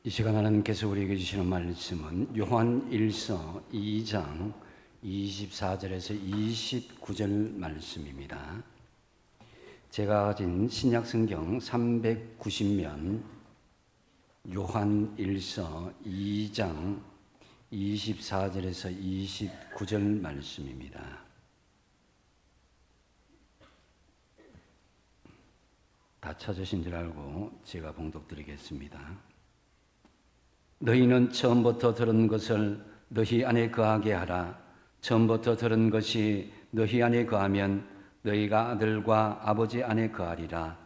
이 시간 하나님께서 우리에게 주시는 말씀은 요한 1서 2장 24절에서 29절 말씀입니다. 제가 가진 신약성경 390면 요한 1서 2장 24절에서 29절 말씀입니다. 다 찾으신 줄 알고 제가 봉독드리겠습니다. 너희는 처음부터 들은 것을 너희 안에 거하게 하라. 처음부터 들은 것이 너희 안에 거하면 너희가 아들과 아버지 안에 거하리라.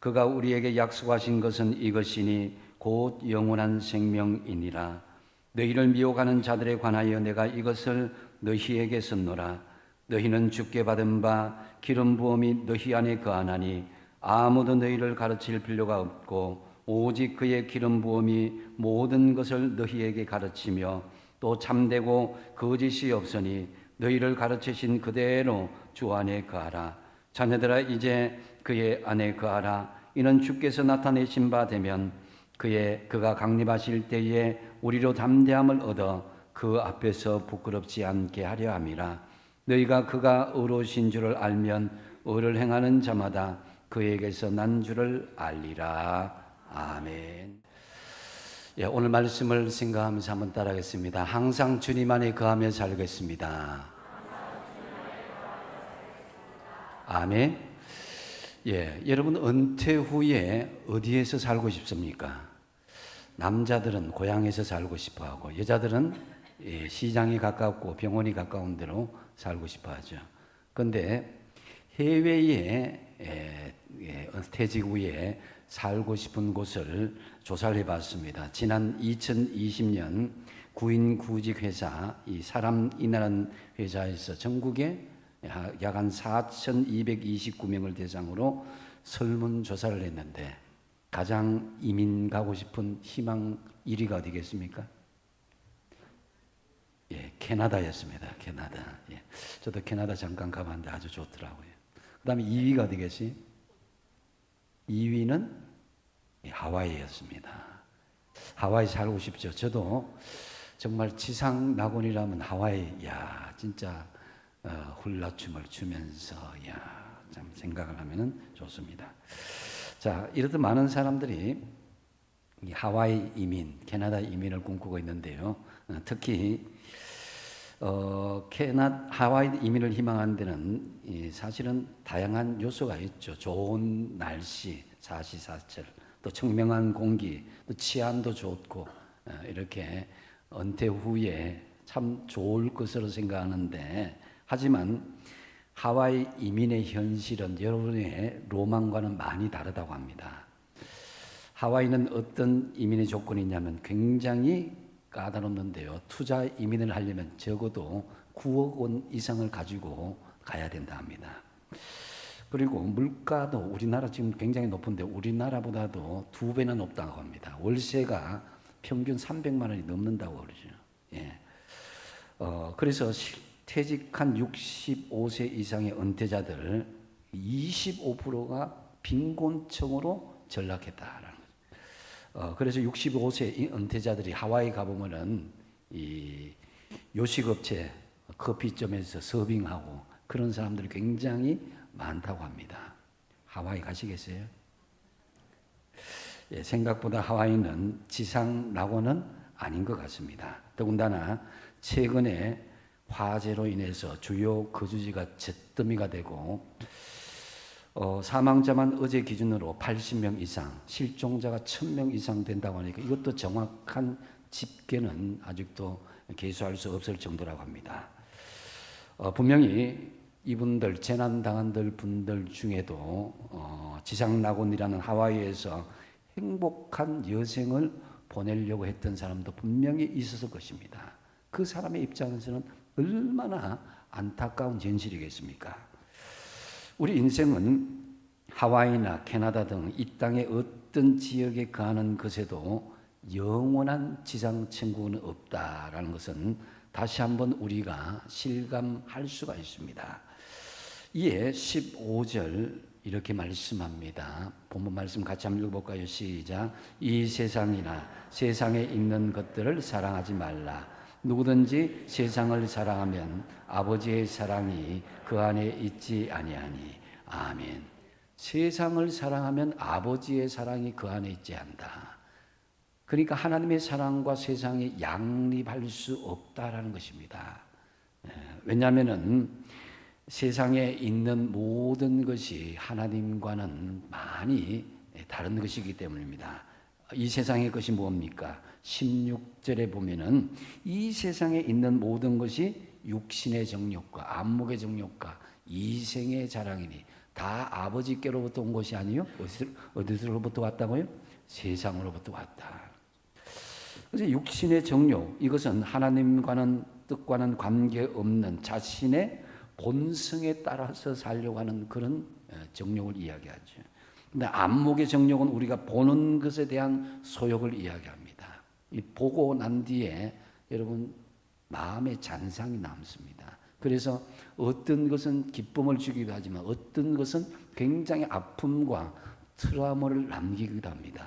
그가 우리에게 약속하신 것은 이것이니 곧 영원한 생명이니라. 너희를 미혹하는 자들에 관하여 내가 이것을 너희에게 썼노라. 너희는 주께 받은 바 기름 부음이 너희 안에 거하나니 아무도 너희를 가르칠 필요가 없고 오직 그의 기름 부음이 모든 것을 너희에게 가르치며 또 참되고 거짓이 없으니 너희를 가르치신 그대로 주 안에 거하라. 자녀들아 이제 그의 안에 거하라. 이는 주께서 나타내신 바 되면 그가 강림하실 때에 우리로 담대함을 얻어 그 앞에서 부끄럽지 않게 하려 함이라. 너희가 그가 의로우신 줄을 알면 의를 행하는 자마다 그에게서 난 줄을 알리라. 아멘. 오늘 말씀을 생각하면서 한번 따라하겠습니다. 항상 주님 안에 거하며 살겠습니다. 아멘. 여러분 은퇴 후에 어디에서 살고 싶습니까? 남자들은 고향에서 살고 싶어하고 여자들은 시장이 가깝고 병원이 가까운 데로 살고 싶어하죠. 그런데 해외에 퇴직 후에 살고 싶은 곳을 조사를 해봤습니다. 지난 2020년 구인구직회사 이 사람이라는 회사에서 전국에 약 한 4,229명을 대상으로 설문조사를 했는데 가장 이민 가고 싶은 희망 1위가 어디겠습니까? 캐나다였습니다. 캐나다. 저도 캐나다 잠깐 가봤는데 아주 좋더라고요. 그 다음에 2위가 어디겠지? 2위는 하와이였습니다. 하와이 살고 싶죠. 저도 정말 지상 낙원이라면 하와이, 진짜 훌라춤을 추면서, 참 생각을 하면은 좋습니다. 자, 이렇듯 많은 사람들이 이 하와이 이민, 캐나다 이민을 꿈꾸고 있는데요. 특히 하와이 이민을 희망하는 데는 사실은 다양한 요소가 있죠. 좋은 날씨, 사시사철, 또 청명한 공기, 또 치안도 좋고 이렇게 은퇴 후에 참 좋을 것으로 생각하는데 하지만 하와이 이민의 현실은 여러분의 로망과는 많이 다르다고 합니다. 하와이는 어떤 이민의 조건이 있냐면 굉장히 까다롭는데요. 투자 이민을 하려면 적어도 9억 원 이상을 가지고 가야 된다 합니다. 그리고 물가도 우리나라 지금 굉장히 높은데 우리나라보다도 2배나 높다고 합니다. 월세가 평균 300만 원이 넘는다고 그러죠. 그래서 퇴직한 65세 이상의 은퇴자들 25%가 빈곤층으로 전락했다라는 거죠. 그래서 65세 은퇴자들이 하와이 가보면은 이 요식업체 커피점에서 서빙하고 그런 사람들이 굉장히 많다고 합니다. 하와이 가시겠어요? 생각보다 하와이는 지상 낙원은 아닌 것 같습니다. 더군다나 최근에 화재로 인해서 주요 거주지가 잿더미가 되고 사망자만 어제 기준으로 80명 이상, 실종자가 1000명 이상 된다고 하니까 이것도 정확한 집계는 아직도 계수할 수 없을 정도라고 합니다. 분명히 이분들 재난당한 분들 중에도 지상낙원이라는 하와이에서 행복한 여생을 보내려고 했던 사람도 분명히 있었을 것입니다. 그 사람의 입장에서는 얼마나 안타까운 현실이겠습니까? 우리 인생은 하와이나 캐나다 등 이 땅의 어떤 지역에 거하는 것에도 영원한 지상천국은 없다라는 것은 다시 한번 우리가 실감할 수가 있습니다. 이에 15절 이렇게 말씀합니다. 본문 말씀 같이 한번 읽어볼까요? 시작. 이 세상이나 세상에 있는 것들을 사랑하지 말라. 누구든지 세상을 사랑하면 아버지의 사랑이 그 안에 있지 아니하니. 아멘. 세상을 사랑하면 아버지의 사랑이 그 안에 있지 않다. 그러니까 하나님의 사랑과 세상이 양립할 수 없다라는 것입니다. 왜냐하면은 세상에 있는 모든 것이 하나님과는 많이 다른 것이기 때문입니다. 이 세상의 것이 뭡니까? 16절에 보면은 이 세상에 있는 모든 것이 육신의 정욕과 안목의 정욕과 이생의 자랑이니 다 아버지께로부터 온 것이 아니요 어디서로부터 왔다고요? 세상으로부터 왔다. 그래서 육신의 정욕, 이것은 하나님과는 뜻과는 관계없는 자신의 본성에 따라서 살려고 하는 그런 정욕을 이야기하죠. 근데 안목의 정욕은 우리가 보는 것에 대한 소욕을 이야기합니다. 이 보고 난 뒤에 여러분 마음의 잔상이 남습니다. 그래서 어떤 것은 기쁨을 주기도 하지만 어떤 것은 굉장히 아픔과 트라우마를 남기기도 합니다.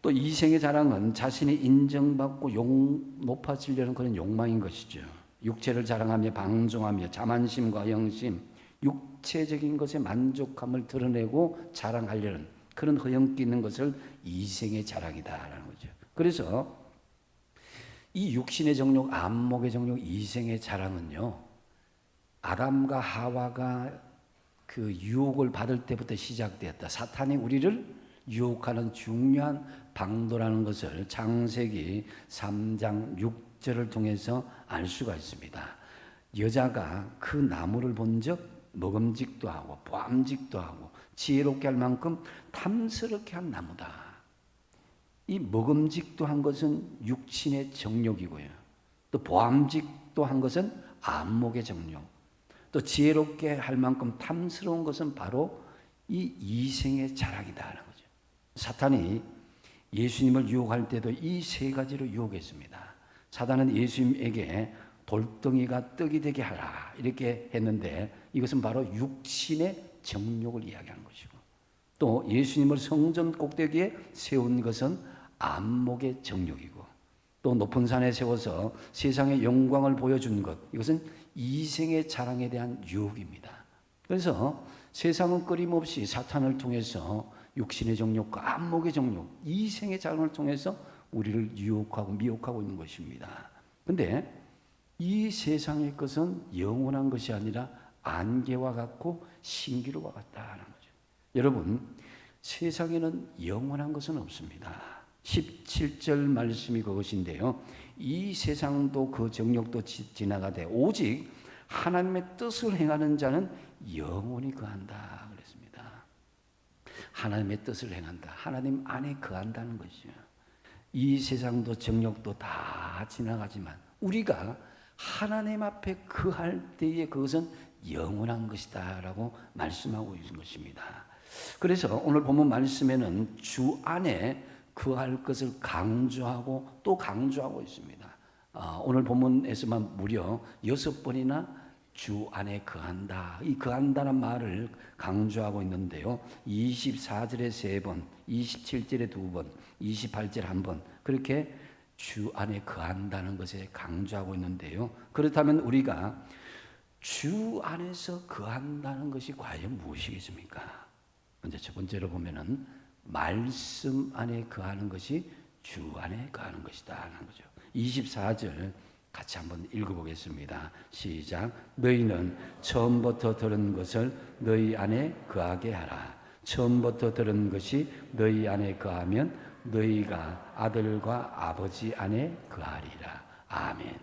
또 이생의 자랑은 자신이 인정받고 높아지려는 그런 욕망인 것이죠. 육체를 자랑하며 방종하며 자만심과 영심, 육체적인 것에 만족함을 드러내고 자랑하려는 그런 허영기 있는 것을 이생의 자랑이다라는 거죠. 그래서 이 육신의 정욕, 안목의 정욕, 이생의 자랑은요, 아담과 하와가 그 유혹을 받을 때부터 시작되었다. 사탄이 우리를 유혹하는 중요한 방도라는 것을 창세기 3장 6절을 통해서 알 수가 있습니다. 여자가 그 나무를 본 적 먹음직도 하고 보암직도 하고 지혜롭게 할 만큼 탐스럽게 한 나무다. 이 먹음직도 한 것은 육신의 정욕이고요. 또 보암직도 한 것은 안목의 정욕. 또 지혜롭게 할 만큼 탐스러운 것은 바로 이 이생의 자랑이다라는 거죠. 사탄이 예수님을 유혹할 때도 이 세 가지로 유혹했습니다. 사탄은 예수님에게 돌덩이가 떡이 되게 하라 이렇게 했는데 이것은 바로 육신의 정욕을 이야기하는 것이고, 또 예수님을 성전 꼭대기에 세운 것은 안목의 정욕이고, 또 높은 산에 세워서 세상의 영광을 보여준 것, 이것은 이생의 자랑에 대한 유혹입니다. 그래서 세상은 끊임없이 사탄을 통해서 육신의 정욕과 안목의 정욕, 이생의 자랑을 통해서 우리를 유혹하고 미혹하고 있는 것입니다. 그런데 이 세상의 것은 영원한 것이 아니라 안개와 같고 신기루와 같다는 거죠. 여러분, 세상에는 영원한 것은 없습니다. 17절 말씀이 그것인데요. 이 세상도 그 정욕도 지나가되 오직 하나님의 뜻을 행하는 자는 영원히 거한다 그랬습니다. 하나님의 뜻을 행한다. 하나님 안에 거한다는 것이죠. 이 세상도 정욕도 다 지나가지만 우리가 하나님 앞에 거할 때에 그것은 영원한 것이다 라고 말씀하고 있는 것입니다. 그래서 오늘 본문 말씀에는 주 안에 거할 것을 강조하고 또 강조하고 있습니다. 오늘 본문에서만 무려 6번이나 주 안에 거한다, 이 거한다는 말을 강조하고 있는데요. 24절에 3번, 27절에 2번, 28절에 1번 그렇게 주 안에 거한다는 것에 강조하고 있는데요. 그렇다면 우리가 주 안에서 거한다는 것이 과연 무엇이겠습니까? 먼저 첫 번째로 보면은 말씀 안에 거하는 것이 주 안에 거하는 것이다 하는 거죠. 24절 같이 한번 읽어보겠습니다. 시작. 너희는 처음부터 들은 것을 너희 안에 거하게 하라. 처음부터 들은 것이 너희 안에 거하면 너희가 아들과 아버지 안에 거하리라. 아멘.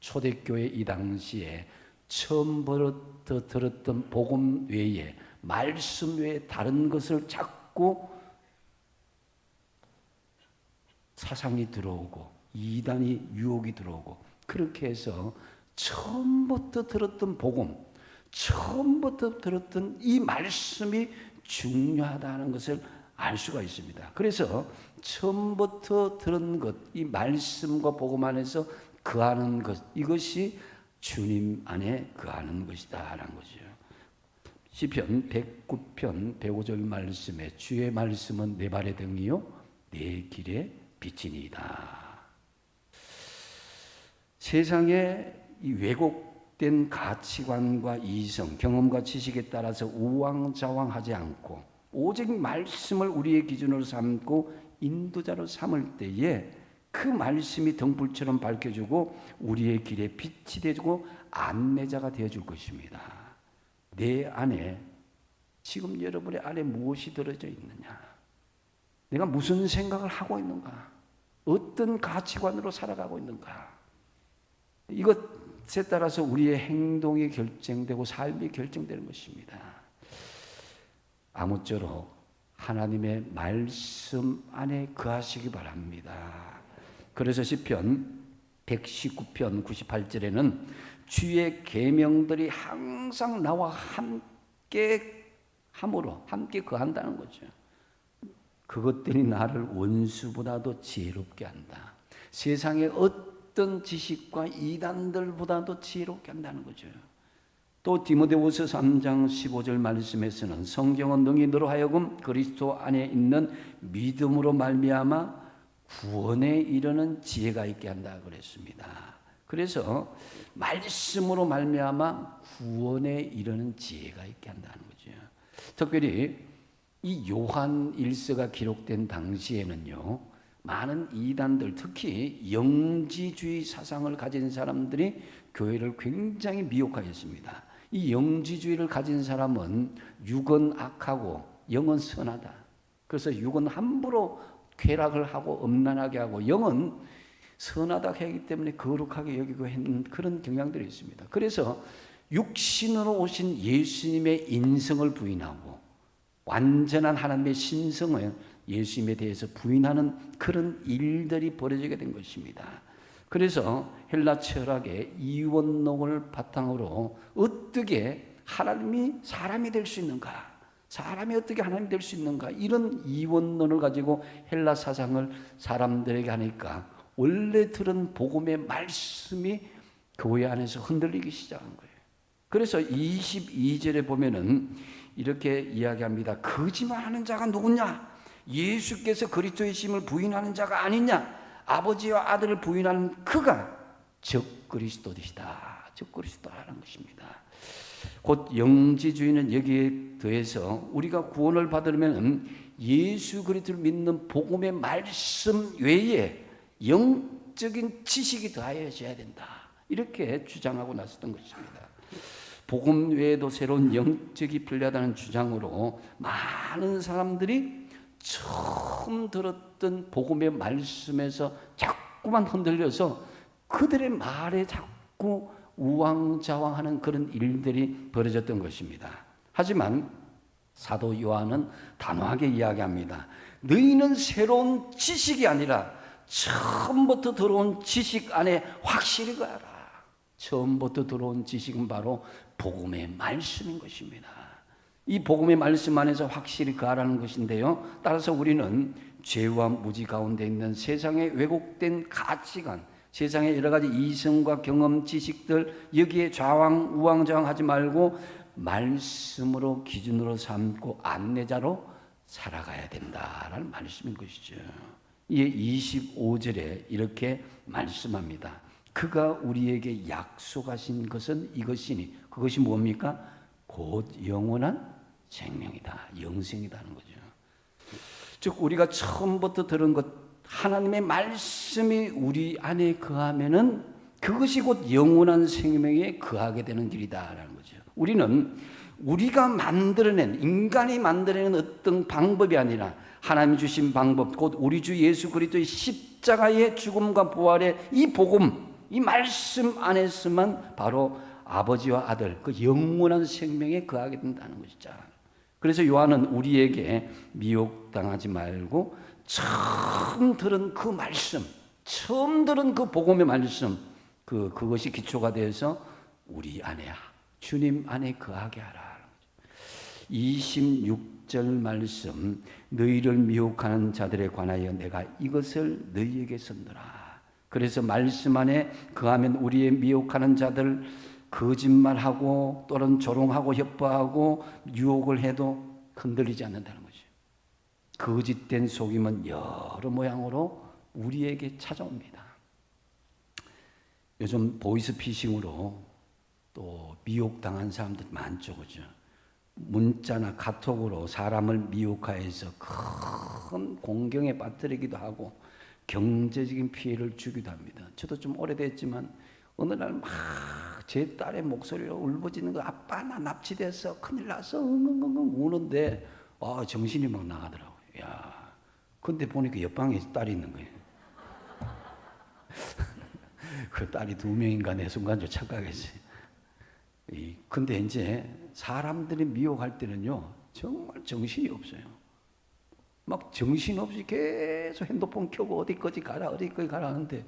초대교회 이 당시에 처음부터 들었던 복음 외에 말씀 외에 다른 것을 자꾸 사상이 들어오고 이단이 유혹이 들어오고 그렇게 해서 처음부터 들었던 복음, 처음부터 들었던 이 말씀이 중요하다는 것을 알 수가 있습니다. 그래서 처음부터 들은 것, 이 말씀과 복음 안에서 거하는 것, 이것이 주님 안에 거하는 것이다라는 거죠. 시편 109편 105절 말씀에 주의 말씀은 내 발의 등이요 내 길의 빛이니이다. 세상에 이 왜곡된 가치관과 이성, 경험과 지식에 따라서 우왕좌왕하지 않고 오직 말씀을 우리의 기준으로 삼고 인도자로 삼을 때에 그 말씀이 등불처럼 밝혀주고 우리의 길에 빛이 되어주고 안내자가 되어줄 것입니다. 내 안에 지금 여러분의 안에 무엇이 들어져 있느냐? 내가 무슨 생각을 하고 있는가? 어떤 가치관으로 살아가고 있는가? 이것에 따라서 우리의 행동이 결정되고 삶이 결정되는 것입니다. 아무쪼록 하나님의 말씀 안에 거하시기 바랍니다. 그래서 시편 119편 98절에는 주의 계명들이 항상 나와 함께 함으로 함께 거한다는 거죠. 그것들이 나를 원수보다도 지혜롭게 한다. 세상의 어떤 지식과 이단들보다도 지혜롭게 한다는 거죠. 또 디모데후서 3장 15절 말씀에서는 성경은 능히 너로 하여금 그리스도 안에 있는 믿음으로 말미암아 구원에 이르는 지혜가 있게 한다 그랬습니다. 그래서 말씀으로 말미암아 구원에 이르는 지혜가 있게 한다는 거죠. 특별히 이 요한 1서가 기록된 당시에는요, 많은 이단들, 특히 영지주의 사상을 가진 사람들이 교회를 굉장히 미혹하였습니다. 이 영지주의를 가진 사람은 육은 악하고 영은 선하다. 그래서 육은 함부로 쾌락을 하고 음란하게 하고 영은 선하다 하기 때문에 거룩하게 여기고 했는 그런 경향들이 있습니다. 그래서 육신으로 오신 예수님의 인성을 부인하고 완전한 하나님의 신성을 예수님에 대해서 부인하는 그런 일들이 벌어지게 된 것입니다. 그래서 헬라 철학의 이원론을 바탕으로 어떻게 하나님이 사람이 될 수 있는가? 사람이 어떻게 하나님이 될 수 있는가? 이런 이원론을 가지고 헬라 사상을 사람들에게 하니까 원래 들은 복음의 말씀이 교회 안에서 흔들리기 시작한 거예요. 그래서 22절에 보면은 이렇게 이야기합니다. 거짓말하는 자가 누구냐? 예수께서 그리스도이심을 부인하는 자가 아니냐? 아버지와 아들을 부인하는 그가 적그리스도이시다. 적그리스도라는 것입니다. 곧 영지주의는 여기에 더해서 우리가 구원을 받으려면 예수 그리스도를 믿는 복음의 말씀 외에 영적인 지식이 더하여져야 된다. 이렇게 주장하고 나섰던 것입니다. 복음 외에도 새로운 영적이 필요하다는 주장으로 많은 사람들이 처음 들었던 복음의 말씀에서 자꾸만 흔들려서 그들의 말에 자꾸 우왕좌왕하는 그런 일들이 벌어졌던 것입니다. 하지만 사도 요한은 단호하게 이야기합니다. 너희는 새로운 지식이 아니라 처음부터 들어온 지식 안에 확실히 가라. 처음부터 들어온 지식은 바로 복음의 말씀인 것입니다. 이 복음의 말씀 안에서 확실히 가라는 것인데요. 따라서 우리는 죄와 무지 가운데 있는 세상의 왜곡된 가치관, 세상의 여러 가지 이성과 경험, 지식들 여기에 좌왕, 우왕좌왕하지 말고 말씀으로 기준으로 삼고 안내자로 살아가야 된다라는 말씀인 것이죠. 이에 25절에 이렇게 말씀합니다. 그가 우리에게 약속하신 것은 이것이니 그것이 뭡니까? 곧 영원한 생명이다. 영생이라는 거죠. 즉 우리가 처음부터 들은 것 하나님의 말씀이 우리 안에 거하면은 그것이 곧 영원한 생명에 거하게 되는 길이다라는 거죠. 우리는 우리가 만들어낸 인간이 만들어낸 어떤 방법이 아니라 하나님 주신 방법 곧 우리 주 예수 그리스도의 십자가의 죽음과 부활의 이 복음 이 말씀 안에서만 바로 아버지와 아들 그 영원한 생명에 거하게 된다는 것이죠. 그래서 요한은 우리에게 미혹당하지 말고 처음 들은 그 말씀, 처음 들은 그 복음의 말씀, 그것이 기초가 되어서 우리 안에 주님 안에 거하게 하라. 26절 말씀, 너희를 미혹하는 자들에 관하여 내가 이것을 너희에게 선노라. 그래서 말씀 안에 거하면 우리의 미혹하는 자들 거짓말하고 또는 조롱하고 협박하고 유혹을 해도 흔들리지 않는다는 거죠. 거짓된 속임은 여러 모양으로 우리에게 찾아옵니다. 요즘 보이스피싱으로 또 미혹당한 사람들 많죠, 그죠? 문자나 카톡으로 사람을 미혹하여서 큰 공경에 빠뜨리기도 하고 경제적인 피해를 주기도 합니다. 저도 좀 오래됐지만 어느 날 막 제 딸의 목소리로 울부짖는 거, 아빠 나 납치됐어, 큰일 났어, 응응응응 우는데 정신이 막 나가더라고요. 야, 근데 보니까 옆방에 딸이 있는 거예요. 그 딸이 2명인가 내 순간적으로 착각했어요. 근데 이제 사람들이 미혹할 때는요, 정말 정신이 없어요. 막 정신없이 계속 핸드폰 켜고 어디까지 가라, 어디까지 가라 하는데,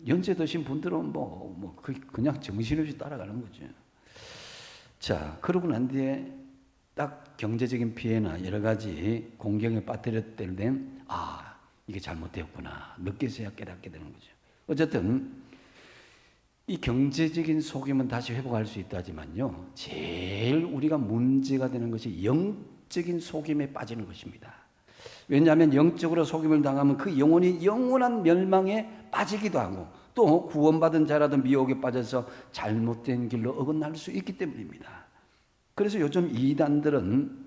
연세 드신 분들은 그냥 정신없이 따라가는 거죠. 자, 그러고 난 뒤에 딱 경제적인 피해나 여러 가지 공경에 빠뜨렸을 때는, 이게 잘못되었구나. 늦게서야 깨닫게 되는 거죠. 어쨌든, 이 경제적인 속임은 다시 회복할 수 있다지만요, 제일 우리가 문제가 되는 것이 영적인 속임에 빠지는 것입니다. 왜냐하면 영적으로 속임을 당하면 그 영혼이 영원한 멸망에 빠지기도 하고 또 구원받은 자라도 미혹에 빠져서 잘못된 길로 어긋날 수 있기 때문입니다. 그래서 요즘 이단들은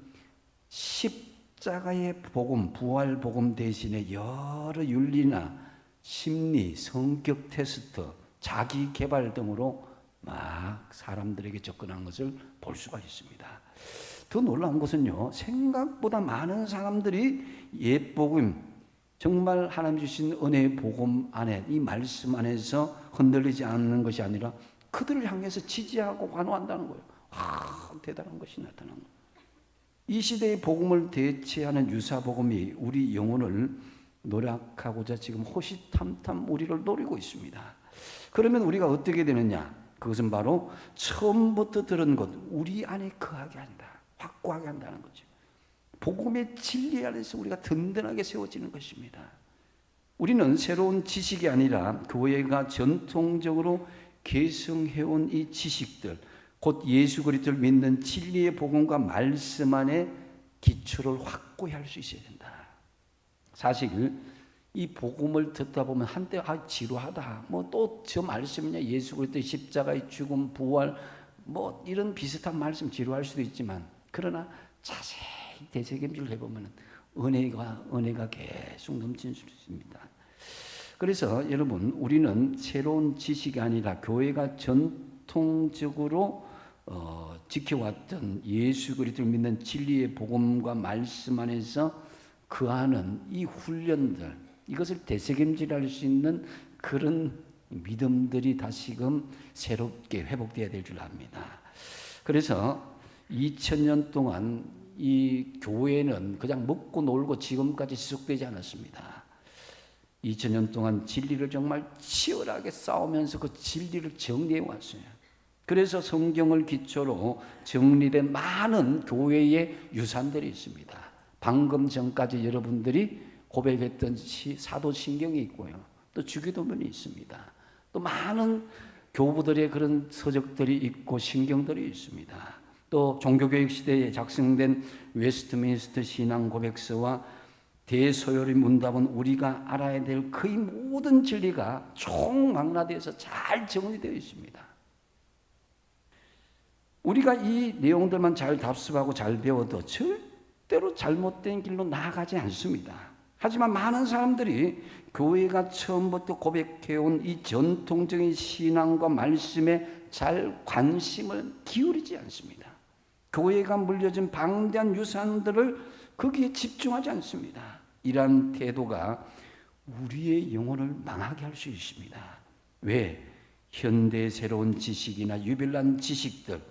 십자가의 복음, 부활 복음 대신에 여러 윤리나 심리, 성격 테스트, 자기 개발 등으로 막 사람들에게 접근한 것을 볼 수가 있습니다. 더 놀라운 것은요, 생각보다 많은 사람들이 옛 복음, 정말 하나님 주신 은혜의 복음 안에, 이 말씀 안에서 흔들리지 않는 것이 아니라 그들을 향해서 지지하고 환호한다는 거예요. 대단한 것이 나타난 거예요. 이 시대의 복음을 대체하는 유사 복음이 우리 영혼을 노력하고자 지금 호시탐탐 우리를 노리고 있습니다. 그러면 우리가 어떻게 되느냐? 그것은 바로 처음부터 들은 것, 우리 안에 거하게 한다. 확고하게 한다는 거죠. 복음의 진리 안에서 우리가 든든하게 세워지는 것입니다. 우리는 새로운 지식이 아니라 교회가 전통적으로 계승해온 이 지식들, 곧 예수 그리스도를 믿는 진리의 복음과 말씀 안에 기초를 확고히 할 수 있어야 된다. 사실 이 복음을 듣다 보면 한때 지루하다. 또 저 말씀이냐, 예수 그리스도의 십자가의 죽음, 부활, 이런 비슷한 말씀 지루할 수도 있지만, 그러나 자세히 되새김질을 해보면 은혜가 계속 넘치는 수 있습니다. 그래서 여러분, 우리는 새로운 지식이 아니라 교회가 전통적으로 지켜왔던 예수 그리스도를 믿는 진리의 복음과 말씀 안에서 거하는 이 훈련들, 이것을 되새김질할 수 있는 그런 믿음들이 다시금 새롭게 회복되어야 될 줄 압니다. 그래서 2000년 동안 이 교회는 그냥 먹고 놀고 지금까지 지속되지 않았습니다. 2000년 동안 진리를 정말 치열하게 싸우면서 그 진리를 정리해 왔어요. 그래서 성경을 기초로 정리된 많은 교회의 유산들이 있습니다. 방금 전까지 여러분들이 고백했던 사도신경이 있고요. 또 주기도문이 있습니다. 또 많은 교부들의 그런 서적들이 있고 신경들이 있습니다. 또 종교교육 시대에 작성된 웨스트민스터 신앙 고백서와 대소요리 문답은 우리가 알아야 될 거의 모든 진리가 총망라되어서 잘 정리되어 있습니다. 우리가 이 내용들만 잘 답습하고 잘 배워도 절대로 잘못된 길로 나아가지 않습니다. 하지만 많은 사람들이 교회가 처음부터 고백해온 이 전통적인 신앙과 말씀에 잘 관심을 기울이지 않습니다. 교회가 물려준 방대한 유산들을 거기에 집중하지 않습니다. 이러한 태도가 우리의 영혼을 망하게 할 수 있습니다. 왜? 현대의 새로운 지식이나 유별난 지식들,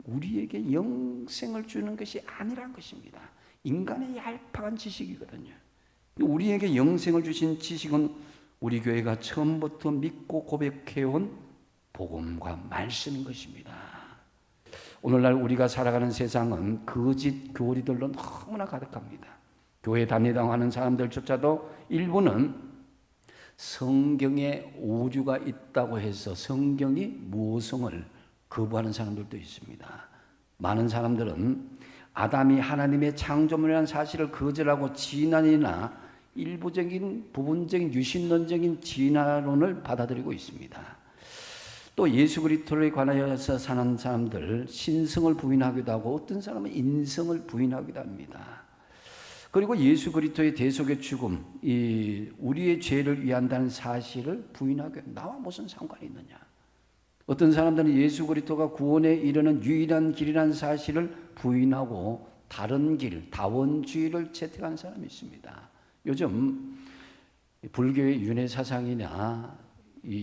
우리에게 영생을 주는 것이 아니란 것입니다. 인간의 얄팍한 지식이거든요. 우리에게 영생을 주신 지식은 우리 교회가 처음부터 믿고 고백해온 복음과 말씀인 것입니다. 오늘날 우리가 살아가는 세상은 거짓 교리들로 너무나 가득합니다. 교회 다니다고 하는 사람들조차도 일부는 성경에 오류가 있다고 해서 성경이 모성을 거부하는 사람들도 있습니다. 많은 사람들은 아담이 하나님의 창조물이라는 사실을 거절하고 진화론이나 일부적인 부분적인 유신론적인 진화론을 받아들이고 있습니다. 또 예수 그리스도에 관하여서 사는 사람들 신성을 부인하기도 하고 어떤 사람은 인성을 부인하기도 합니다. 그리고 예수 그리스도의 대속의 죽음, 우리의 죄를 위한다는 사실을 부인하게 나와 무슨 상관이 있느냐. 어떤 사람들은 예수 그리스도가 구원에 이르는 유일한 길이라는 사실을 부인하고 다른 길, 다원주의를 채택하는 사람이 있습니다. 요즘 불교의 윤회 사상이나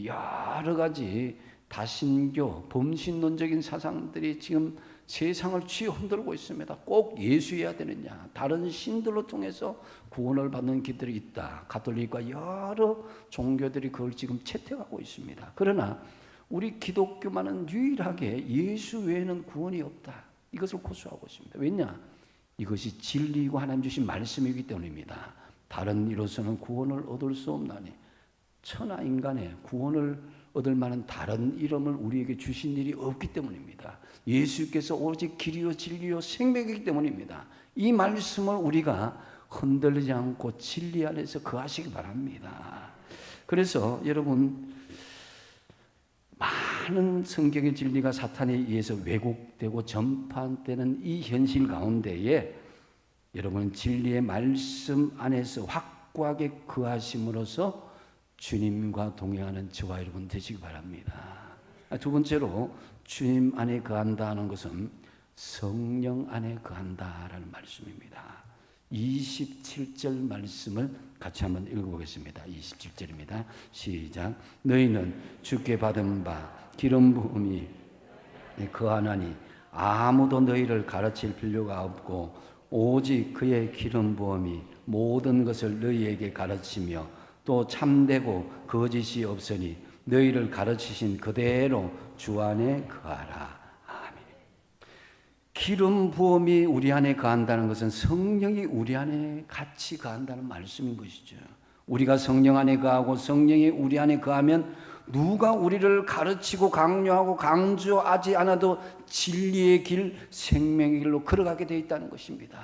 여러 가지 다신교, 범신론적인 사상들이 지금 세상을 쥐어흔들고 있습니다. 꼭 예수여야 되느냐, 다른 신들로 통해서 구원을 받는 길들이 있다. 가톨릭과 여러 종교들이 그걸 지금 채택하고 있습니다. 그러나 우리 기독교만은 유일하게 예수 외에는 구원이 없다. 이것을 고수하고 있습니다. 왜냐? 이것이 진리이고 하나님 주신 말씀이기 때문입니다. 다른 이로서는 구원을 얻을 수 없나니 천하 인간의 구원을 얻을 만한 다른 이름을 우리에게 주신 일이 없기 때문입니다. 예수께서 오직 길이요 진리요 생명이기 때문입니다. 이 말씀을 우리가 흔들리지 않고 진리 안에서 거하시기 바랍니다. 그래서 여러분, 많은 성경의 진리가 사탄에 의해서 왜곡되고 전파되는 이 현실 가운데에 여러분 진리의 말씀 안에서 확고하게 거하심으로써 주님과 동행하는 저와 여러분 되시기 바랍니다. 두 번째로 주님 안에 거한다는 것은 성령 안에 거한다라는 말씀입니다. 27절 말씀을 같이 한번 읽어보겠습니다. 27절입니다. 시작. 너희는 주께 받은 바 기름 부음이 거하나니 아무도 너희를 가르칠 필요가 없고 오직 그의 기름 부음이 모든 것을 너희에게 가르치며 또 참되고 거짓이 없으니 너희를 가르치신 그대로 주 안에 거하라. 아멘. 기름 부음이 우리 안에 거한다는 것은 성령이 우리 안에 같이 거한다는 말씀인 것이죠. 우리가 성령 안에 거하고 성령이 우리 안에 거하면 누가 우리를 가르치고 강요하고 강조하지 않아도 진리의 길, 생명의 길로 걸어가게 되어 있다는 것입니다.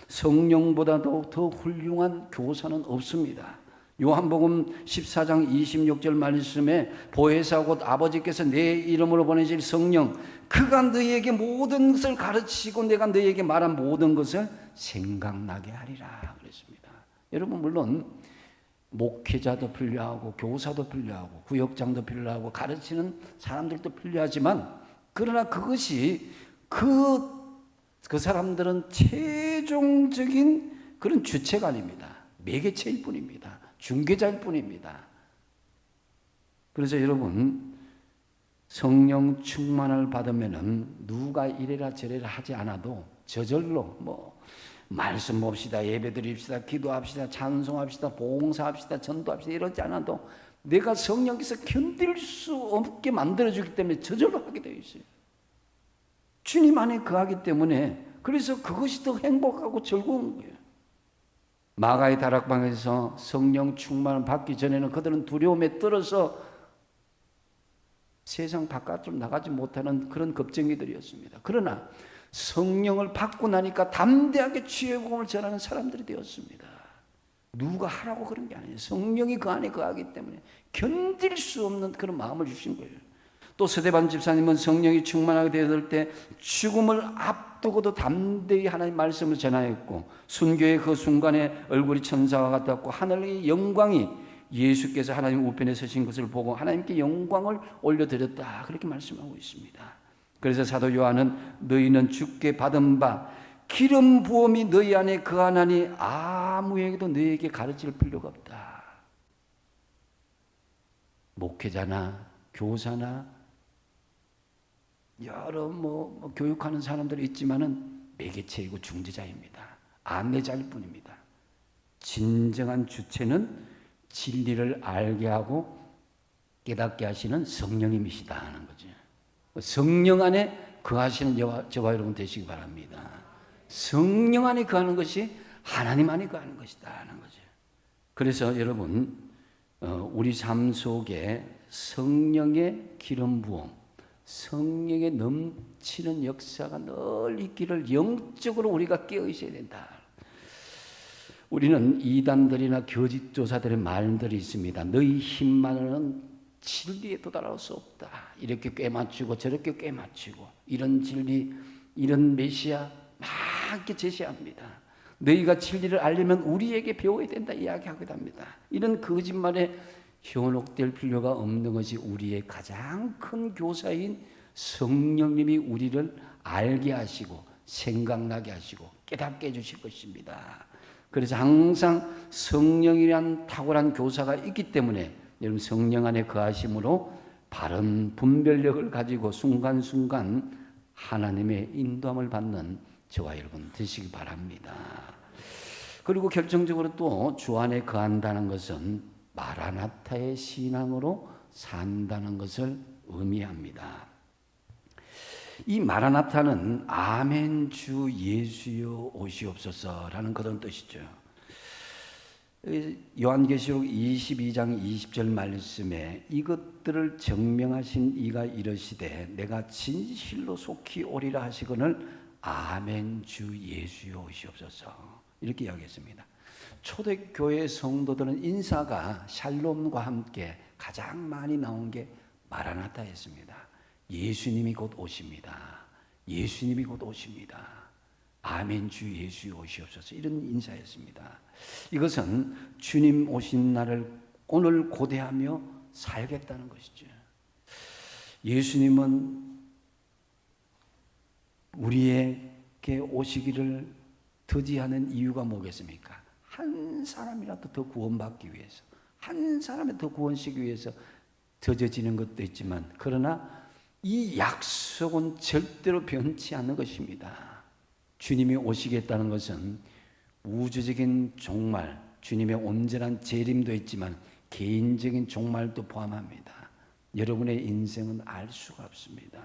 성령보다도 더 훌륭한 교사는 없습니다. 요한복음 14장 26절 말씀에 보혜사 곧 아버지께서 내 이름으로 보내실 성령, 그가 너희에게 모든 것을 가르치고 내가 너희에게 말한 모든 것을 생각나게 하리라 그랬습니다. 여러분, 물론 목회자도 필요하고 교사도 필요하고 구역장도 필요하고 가르치는 사람들도 필요하지만, 그러나 그것이 그 사람들은 최종적인 그런 주체가 아닙니다. 매개체일 뿐입니다. 중개자일 뿐입니다. 그래서 여러분, 성령 충만을 받으면은 누가 이래라 저래라 하지 않아도 저절로 말씀 봅시다, 예배 드립시다, 기도합시다, 찬송합시다, 봉사합시다, 전도합시다 이러지 않아도 내가 성령께서 견딜 수 없게 만들어주기 때문에 저절로 하게 되어 있어요. 주님 안에 거하기 때문에, 그래서 그것이 더 행복하고 즐거운 거예요. 마가의 다락방에서 성령 충만을 받기 전에는 그들은 두려움에 떨어서 세상 바깥으로 나가지 못하는 그런 겁쟁이들이었습니다. 그러나 성령을 받고 나니까 담대하게 주의 복음을 전하는 사람들이 되었습니다. 누가 하라고 그런 게 아니에요. 성령이 그 안에 거하기 때문에 견딜 수 없는 그런 마음을 주신 거예요. 또 스데반 집사님은 성령이 충만하게 되었을 때 죽음을 앞두고도 담대히 하나님 말씀을 전하였고, 순교의 그 순간에 얼굴이 천사와 같았고 하늘의 영광이 예수께서 하나님 우편에 서신 것을 보고 하나님께 영광을 올려드렸다, 그렇게 말씀하고 있습니다. 그래서 사도 요한은 너희는 주께 받은 바 기름 부음이 너희 안에 거하나니 아무에게도 너희에게 가르칠 필요가 없다. 목회자나 교사나 여러 교육하는 사람들이 있지만은 매개체이고 중재자입니다. 안내자일 뿐입니다. 진정한 주체는 진리를 알게 하고 깨닫게 하시는 성령님이시다 하는 거죠. 성령 안에 거하시는 저와 여러분 되시기 바랍니다. 성령 안에 거하는 것이 하나님 안에 거하는 것이다 하는 거죠. 그래서 여러분, 우리 삶 속에 성령의 기름 부음, 성령의 넘치는 역사가 늘 있기를 영적으로 우리가 깨어 있어야 된다. 우리는 이단들이나 거짓 교사들의 말들이 있습니다. 너희 힘만으로는 진리에 도달할 수 없다. 이렇게 꿰맞추고 저렇게 꿰맞추고 이런 진리, 이런 메시아 막 이렇게 제시합니다. 너희가 진리를 알려면 우리에게 배워야 된다 이야기하기도 합니다. 이런 거짓말에 현혹될 필요가 없는 것이 우리의 가장 큰 교사인 성령님이 우리를 알게 하시고 생각나게 하시고 깨닫게 해주실 것입니다. 그래서 항상 성령이란 탁월한 교사가 있기 때문에 여러분 성령 안에 거하심으로 바른 분별력을 가지고 순간순간 하나님의 인도함을 받는 저와 여러분 되시기 바랍니다. 그리고 결정적으로 또 주 안에 거한다는 것은 마라나타의 신앙으로 산다는 것을 의미합니다. 이 마라나타는 아멘 주 예수여 오시옵소서라는 그런 뜻이죠. 요한계시록 22장 20절 말씀에 이것들을 증명하신 이가 이르시되 내가 진실로 속히 오리라 하시거늘 아멘 주 예수여 오시옵소서 이렇게 이야기했습니다. 초대교회 성도들은 인사가 샬롬과 함께 가장 많이 나온 게 마라나타였습니다. 예수님이 곧 오십니다. 예수님이 곧 오십니다. 아멘 주 예수 오시옵소서 이런 인사였습니다. 이것은 주님 오신 날을 오늘 고대하며 살겠다는 것이죠. 예수님은 우리에게 오시기를 더디하는 이유가 뭐겠습니까? 한 사람이라도 더 구원받기 위해서, 한 사람을 더 구원시키기 위해서 더뎌지는 것도 있지만 그러나 이 약속은 절대로 변치 않는 것입니다. 주님이 오시겠다는 것은 우주적인 종말, 주님의 온전한 재림도 있지만 개인적인 종말도 포함합니다. 여러분의 인생은 알 수가 없습니다.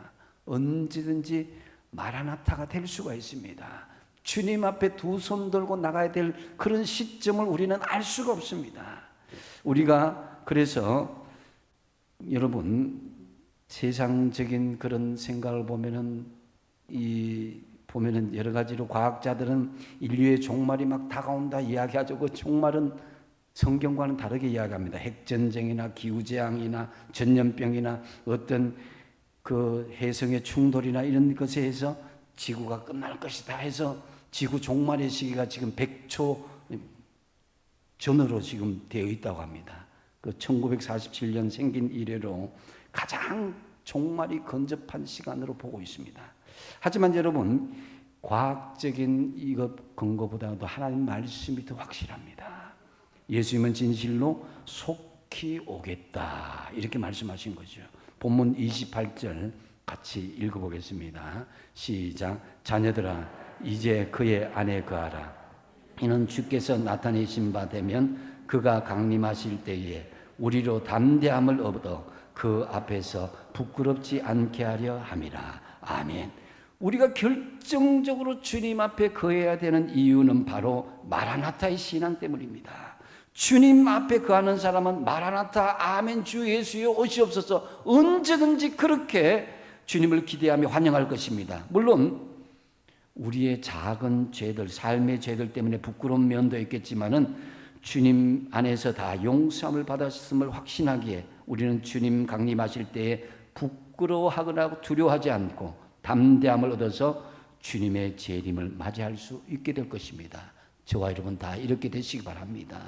언제든지 마라나타가 될 수가 있습니다. 주님 앞에 두 손 들고 나가야 될 그런 시점을 우리는 알 수가 없습니다. 우리가 그래서 여러분 세상적인 그런 생각을 보면은 여러 가지로 과학자들은 인류의 종말이 막 다가온다 이야기하죠. 그 종말은 성경과는 다르게 이야기합니다. 핵전쟁이나 기후재앙이나 전염병이나 어떤 그 해성의 충돌이나 이런 것에 의해서 지구가 끝날 것이다 해서 지구 종말의 시기가 지금 100초 전으로 지금 되어 있다고 합니다. 그 1947년 생긴 이래로 가장 종말이 근접한 시간으로 보고 있습니다. 하지만 여러분 과학적인 이것 근거보다도 하나님 말씀이 더 확실합니다. 예수님은 진실로 속히 오겠다 이렇게 말씀하신 거죠. 본문 28절 같이 읽어보겠습니다. 시작. 자녀들아 이제 그의 안에 거하라. 이는 주께서 나타내신 바 되면 그가 강림하실 때에 우리로 담대함을 얻어 그 앞에서 부끄럽지 않게 하려 함이라. 아멘. 우리가 결정적으로 주님 앞에 거해야 되는 이유는 바로 마라나타의 신앙 때문입니다. 주님 앞에 거하는 사람은 마라나타 아멘 주 예수여 오시옵소서 언제든지 그렇게 주님을 기대하며 환영할 것입니다. 물론 우리의 작은 죄들, 삶의 죄들 때문에 부끄러운 면도 있겠지만은 주님 안에서 다 용서함을 받았음을 확신하기에 우리는 주님 강림하실 때에 부끄러워하거나 두려워하지 않고 담대함을 얻어서 주님의 재림을 맞이할 수 있게 될 것입니다. 저와 여러분 다 이렇게 되시기 바랍니다.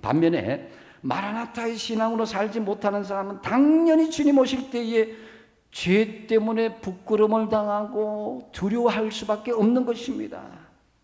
반면에 마라나타의 신앙으로 살지 못하는 사람은 당연히 주님 오실 때에 죄 때문에 부끄러움을 당하고 두려워할 수밖에 없는 것입니다.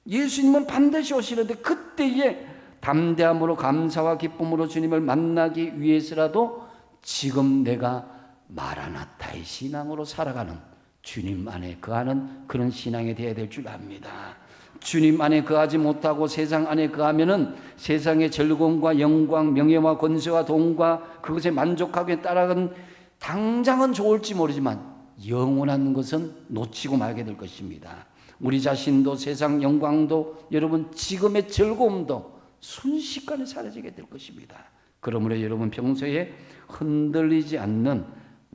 예수님은 반드시 오시는데 그때에 담대함으로 감사와 기쁨으로 주님을 만나기 위해서라도 지금 내가 마라나타의 신앙으로 살아가는 주님 안에 거하는 그런 신앙이 되어야 될 줄 압니다. 주님 안에 거하지 못하고 세상 안에 거하면은 세상의 즐거움과 영광, 명예와 권세와 돈과 그것에 만족하게 따라가는 당장은 좋을지 모르지만 영원한 것은 놓치고 말게 될 것입니다. 우리 자신도 세상 영광도 여러분 지금의 즐거움도 순식간에 사라지게 될 것입니다. 그러므로 여러분 평소에 흔들리지 않는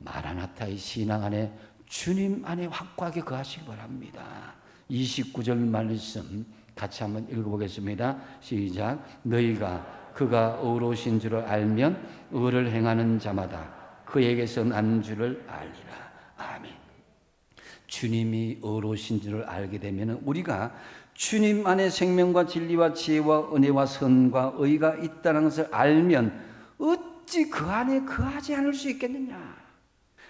마라나타의 신앙 안에 주님 안에 확고하게 거하시기 바랍니다. 29절 말씀 같이 한번 읽어보겠습니다. 시작. 너희가 그가 의로우신 줄을 알면 의를 행하는 자마다 그에게서 난 줄을 알리라. 아멘. 주님이 의로우신 줄을 알게 되면 우리가 주님 안에 생명과 진리와 지혜와 은혜와 선과 의가 있다는 것을 알면 어찌 그 안에 거하지 않을 수 있겠느냐.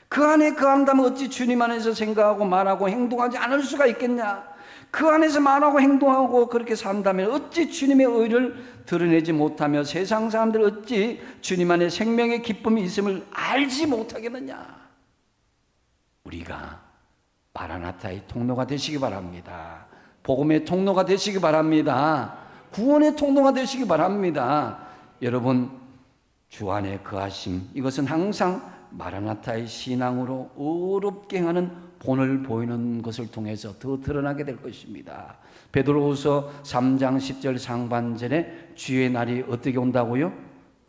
그 안에 거한다면 어찌 주님 안에서 생각하고 말하고 행동하지 않을 수가 있겠냐. 그 안에서 말하고 행동하고 그렇게 산다면 어찌 주님의 의를 드러내지 못하며 세상 사람들 어찌 주님 안에 생명의 기쁨이 있음을 알지 못하겠느냐. 우리가 마라나타의 통로가 되시기 바랍니다. 복음의 통로가 되시기 바랍니다. 구원의 통로가 되시기 바랍니다. 여러분, 주 안에 거하심, 이것은 항상 마라나타의 신앙으로 어렵게 하는 본을 보이는 것을 통해서 더 드러나게 될 것입니다. 베드로후서 3장 10절 상반절에 주의 날이 어떻게 온다고요?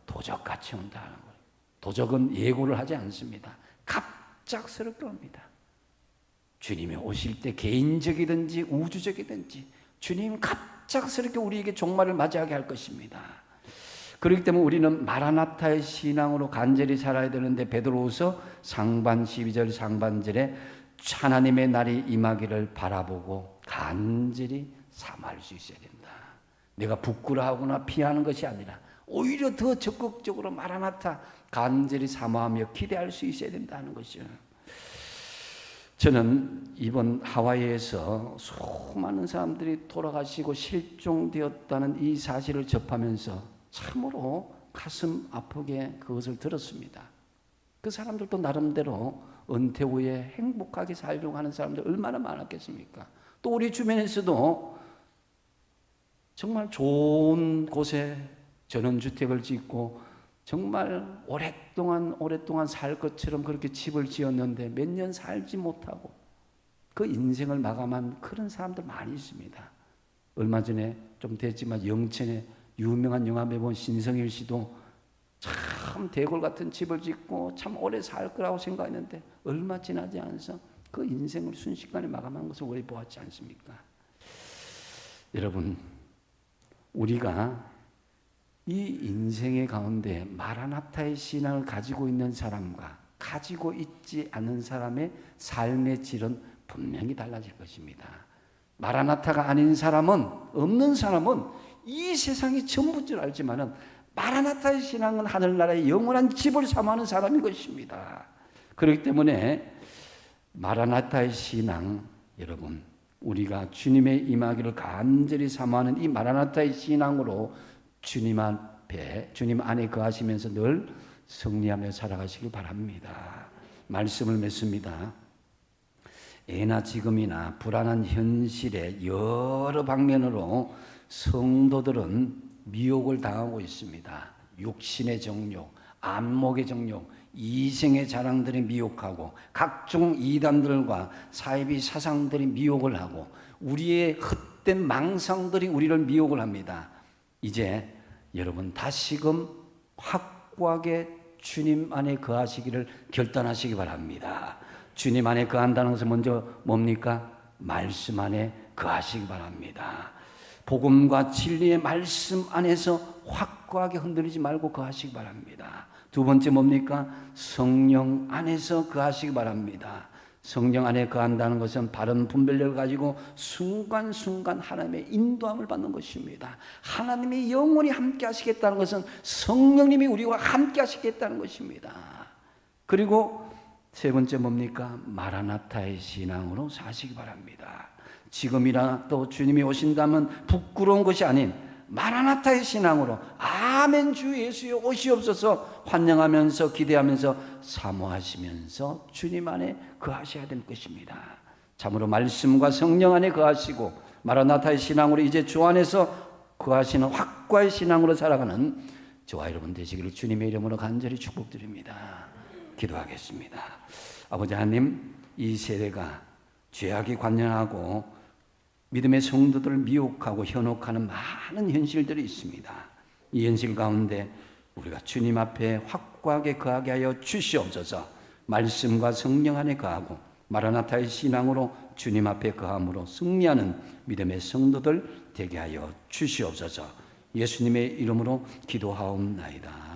도적같이 온다는 거예요. 도적은 예고를 하지 않습니다. 갑작스럽게 옵니다. 주님이 오실 때 개인적이든지 우주적이든지 주님 갑작스럽게 우리에게 종말을 맞이하게 할 것입니다. 그렇기 때문에 우리는 마라나타의 신앙으로 간절히 살아야 되는데 베드로후서 상반 12절 상반절에 하나님의 날이 임하기를 바라보고 간절히 사모할 수 있어야 된다. 내가 부끄러워하거나 피하는 것이 아니라 오히려 더 적극적으로 마라나타 간절히 사모하며 기대할 수 있어야 된다는 것이죠. 저는 이번 하와이에서 수많은 사람들이 돌아가시고 실종되었다는 이 사실을 접하면서 참으로 가슴 아프게 그것을 들었습니다. 그 사람들도 나름대로 은퇴 후에 행복하게 살려고 하는 사람들 얼마나 많았겠습니까? 또 우리 주변에서도 정말 좋은 곳에 전원주택을 짓고 정말 오랫동안 살 것처럼 그렇게 집을 지었는데 몇 년 살지 못하고 그 인생을 마감한 그런 사람들 많이 있습니다. 얼마 전에 좀 됐지만 영천에 유명한 영화배우 신성일 씨도 참 대골 같은 집을 짓고 참 오래 살 거라고 생각했는데 얼마 지나지 않아서 그 인생을 순식간에 마감한 것을 우리 보았지 않습니까? 여러분, 우리가 이 인생의 가운데 마라나타의 신앙을 가지고 있는 사람과 가지고 있지 않은 사람의 삶의 질은 분명히 달라질 것입니다. 마라나타가 아닌 사람은, 없는 사람은 이 세상이 전부인 줄 알지만은 마라나타의 신앙은 하늘나라의 영원한 집을 사모하는 사람인 것입니다. 그렇기 때문에 마라나타의 신앙, 여러분, 우리가 주님의 임하기를 간절히 사모하는 이 마라나타의 신앙으로 주님 앞에, 주님 안에 거하시면서 늘 승리하며 살아가시길 바랍니다. 말씀을 맺습니다. 예나 지금이나 불안한 현실의 여러 방면으로 성도들은 미혹을 당하고 있습니다. 육신의 정욕, 안목의 정욕, 이생의 자랑들이 미혹하고 각종 이단들과 사이비 사상들이 미혹을 하고 우리의 헛된 망상들이 우리를 미혹을 합니다. 이제 여러분 다시금 확고하게 주님 안에 거하시기를 결단하시기 바랍니다. 주님 안에 거한다는 것은 먼저 뭡니까? 말씀 안에 거하시기 바랍니다. 복음과 진리의 말씀 안에서 확고하게 흔들리지 말고 거하시기 바랍니다. 두 번째 뭡니까? 성령 안에서 거하시기 바랍니다. 성령 안에 거한다는 것은 바른 분별력을 가지고 순간순간 하나님의 인도함을 받는 것입니다. 하나님이 영원히 함께 하시겠다는 것은 성령님이 우리와 함께 하시겠다는 것입니다. 그리고 세 번째 뭡니까? 마라나타의 신앙으로 사시기 바랍니다. 지금이라도 주님이 오신다면 부끄러운 것이 아닌 마라나타의 신앙으로 아멘 주 예수여 오시옵소서 환영하면서 기대하면서 사모하시면서 주님 안에 거하셔야 될 것입니다. 참으로 말씀과 성령 안에 거하시고 마라나타의 신앙으로 이제 주 안에서 거하시는 확고의 신앙으로 살아가는 저와 여러분 되시기를 주님의 이름으로 간절히 축복드립니다. 기도하겠습니다. 아버지 하나님, 이 세대가 죄악이 관련하고 믿음의 성도들을 미혹하고 현혹하는 많은 현실들이 있습니다. 이 현실 가운데 우리가 주님 앞에 확고하게 거하게 하여 주시옵소서. 말씀과 성령 안에 거하고 마라나타의 신앙으로 주님 앞에 거함으로 승리하는 믿음의 성도들 되게 하여 주시옵소서. 예수님의 이름으로 기도하옵나이다.